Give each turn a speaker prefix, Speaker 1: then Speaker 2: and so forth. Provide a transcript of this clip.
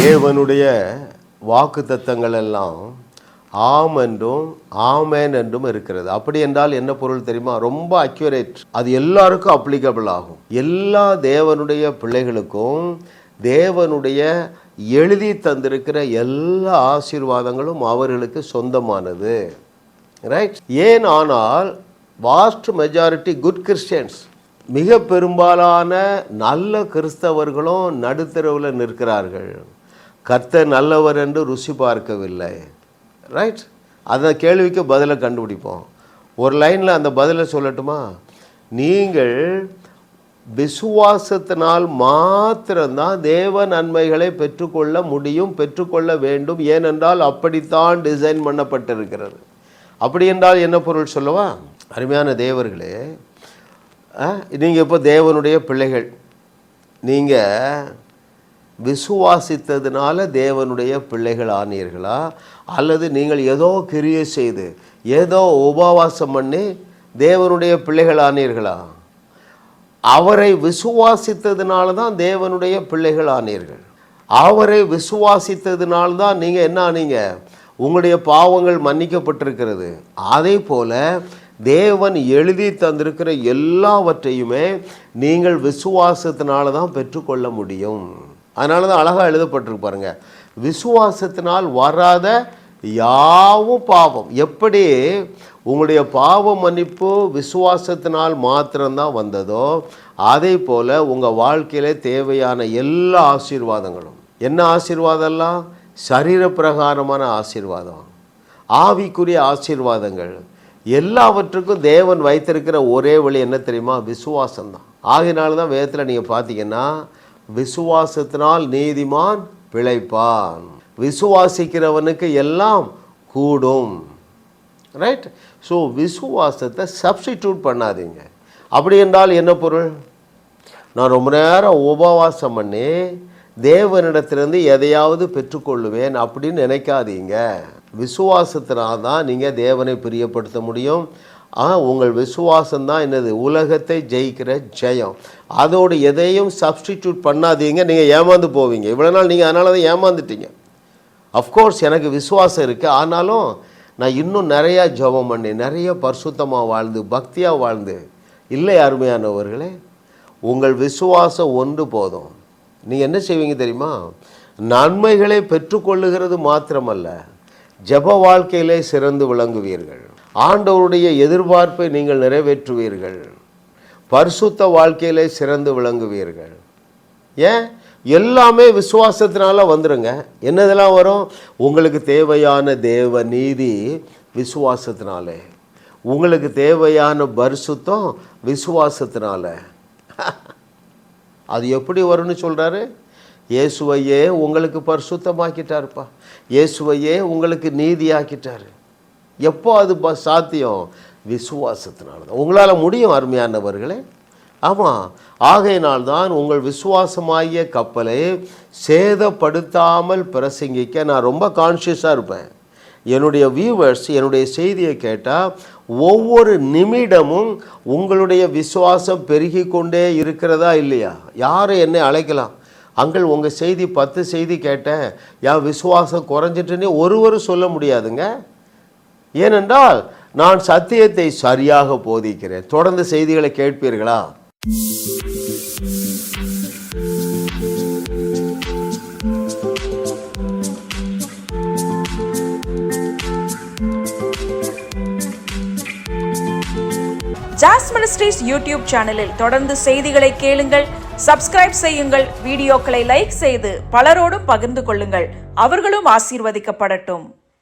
Speaker 1: தேவனுடைய வாக்குத்தத்தங்கள் எல்லாம் ஆம் என்றும் ஆமேன் என்றும் இருக்கிறது. அப்படி என்றால் என்ன பொருள் தெரியுமா? ரொம்ப அக்யூரேட். அது எல்லாருக்கும் அப்ளிகபிள் ஆகும். எல்லா தேவனுடைய பிள்ளைகளுக்கும் தேவனுடைய எழுதி தந்திருக்கிற எல்லா ஆசீர்வாதங்களும் அவர்களுக்கு சொந்தமானது. ரைட்? ஏன் ஆனால் வாஸ்ட் மெஜாரிட்டி குட் கிறிஸ்டியன்ஸ், மிக பெரும்பாலான நல்ல கிறிஸ்தவர்களும் நடுத்தரவில் நிற்கிறார்கள். கர்த்தர் நல்லவர் என்று ருசி பார்க்கவில்லை. ரைட்? அந்த கேள்விக்கு பதிலை கண்டுபிடிப்போம். ஒரு லைனில் அந்த பதிலை சொல்லட்டுமா? நீங்கள் விசுவாசத்தினால் மாத்திரம்தான் தேவ நன்மைகளை பெற்றுக்கொள்ள முடியும், பெற்றுக்கொள்ள வேண்டும். ஏனென்றால் அப்படித்தான் டிசைன் பண்ணப்பட்டிருக்கிறது. அப்படி என்றால் என்ன பொருள் சொல்லவா? அருமையான தேவர்களே, நீங்கள் இப்போ தேவனுடைய பிள்ளைகள். நீங்கள் விசுவாசித்ததுனால தேவனுடைய பிள்ளைகள் ஆனீர்களா, அல்லது நீங்கள் ஏதோ கிரியை செய்து ஏதோ உபவாசம் பண்ணி தேவனுடைய பிள்ளைகள் ஆனீர்களா? அவரை விசுவாசித்ததுனால தான் தேவனுடைய பிள்ளைகள் ஆனீர்கள். அவரை விசுவாசித்ததுனால்தான் நீங்கள் என்ன ஆனீங்க? உங்களுடைய பாவங்கள் மன்னிக்கப்பட்டிருக்கிறது. அதே போல தேவன் எழுதி தந்திருக்கிற எல்லாவற்றையுமே நீங்கள் விசுவாசத்தினால தான் பெற்றுக்கொள்ள முடியும். அதனால தான் அழகாக எழுதப்பட்டிருக்கு பாருங்க, விசுவாசத்தினால் வராத யாவும் பாவம். எப்படி உங்களுடைய பாவ மன்னிப்பு விசுவாசத்தினால் மாத்திரம்தான் வந்ததோ, அதே போல் உங்கள் வாழ்க்கையில் தேவையான எல்லா ஆசீர்வாதங்களும், என்ன ஆசீர்வாதம்லாம்? சரீர பிரகாரமான ஆசீர்வாதம், ஆவிக்குரிய ஆசீர்வாதங்கள், எல்லாவற்றுக்கும் தேவன் வைத்திருக்கிற ஒரே வழி என்ன தெரியுமா? விசுவாசம்தான். ஆகினால தான் வேதத்தில் நீங்கள் பார்த்தீங்கன்னா, விசுவாசத்தினால் நீதிமான் பிழைப்பான், விசுவாசிக்கிறவனுக்கு எல்லாம் கூடும். ரைட்? ஸோ விசுவாசத்தை சப்ஸ்டிடியூட் பண்ணாதீங்க. அப்படி என்றால் என்ன பொருள்? நான் ரொம்ப நேரம் உபவாசம் பண்ணி தேவனிடத்திலிருந்து எதையாவது பெற்றுக்கொள்ளுவேன் அப்படின்னு நினைக்காதீங்க. விசுவாசத்தினால்தான் நீங்கள் தேவனை பிரியப்படுத்த முடியும். உங்கள் விசுவாசம்தான் என்னது? உலகத்தை ஜெயிக்கிற ஜெயம். அதோடு எதையும் சப்ஸ்டிடியூட் பண்ணாதீங்க, நீங்கள் ஏமாந்து போவீங்க. இவ்வளோ நாள் நீங்கள் அதனால தான் ஏமாந்துட்டீங்க. அஃப்கோர்ஸ் எனக்கு விசுவாசம் இருக்குது, ஆனாலும் நான் இன்னும் நிறையா ஜெபம் பண்ணி நிறைய பரிசுத்தமாக வாழ்ந்து பக்தியாக வாழ்ந்து. இல்லை அருமையானவர்களே, உங்கள் விசுவாசம் ஒன்று போதும். நீங்கள் என்ன செய்வீங்க தெரியுமா? நன்மைகளை பெற்றுக்கொள்ளுகிறது மாத்திரமல்ல, ஜெப வாழ்க்கையிலே சிறந்து விளங்குவீர்கள். ஆண்டவருடைய எதிர்பார்ப்பை நீங்கள் நிறைவேற்றுவீர்கள். பரிசுத்த வாழ்க்கையிலே சிறந்து விளங்குவீர்கள். ஏன்? எல்லாமே விசுவாசத்தினால வந்துடுங்க. என்னதெல்லாம் வரும்? உங்களுக்கு தேவையான தேவ நீதி விசுவாசத்தினாலே, உங்களுக்கு தேவையான பரிசுத்தம் விசுவாசத்தினால. அது எப்படி வரும்னு சொல்கிறாரு? இயேசுவையே உங்களுக்கு பரிசுத்தமாக்கிட்டாருப்பா, இயேசுவையே உங்களுக்கு நீதி ஆக்கிட்டாரு. எப்போ அது சாத்தியம்? விசுவாசத்தினால தான். உங்களால் முடியும் அருமையானவர்களே. ஆமாம், ஆகையினால்தான் உங்கள் விசுவாசமாகிய கப்பலை சேதப்படுத்தாமல் பிரசங்கிக்க நான் ரொம்ப கான்ஷியஸாக இருப்பேன். என்னுடைய வியூவர்ஸ் என்னுடைய செய்தியை கேட்டால் ஒவ்வொரு நிமிடமும் உங்களுடைய விசுவாசம் பெருகி கொண்டே இருக்கிறதா இல்லையா? யாரை என்னை அழைக்கலாம், அங்கள் உங்கள் செய்தி 10 செய்தி கேட்டேன், என் விசுவாசம் குறைஞ்சிட்டுன்னு ஒருவரும் சொல்ல முடியாதுங்க. ஏனென்றால் நான் சத்தியத்தை சரியாக போதிக்கிறேன். தொடர்ந்து செய்திகளை கேட்பீர்களா?
Speaker 2: ஜாஸ் மினிஸ்ட்ரீஸ் யூடியூப் சேனலில் தொடர்ந்து செய்திகளை கேளுங்கள், சப்ஸ்கிரைப் செய்யுங்கள், வீடியோக்களை லைக் செய்து பலரோடும் பகிர்ந்து கொள்ளுங்கள். அவர்களும் ஆசீர்வதிக்கப்படட்டும்.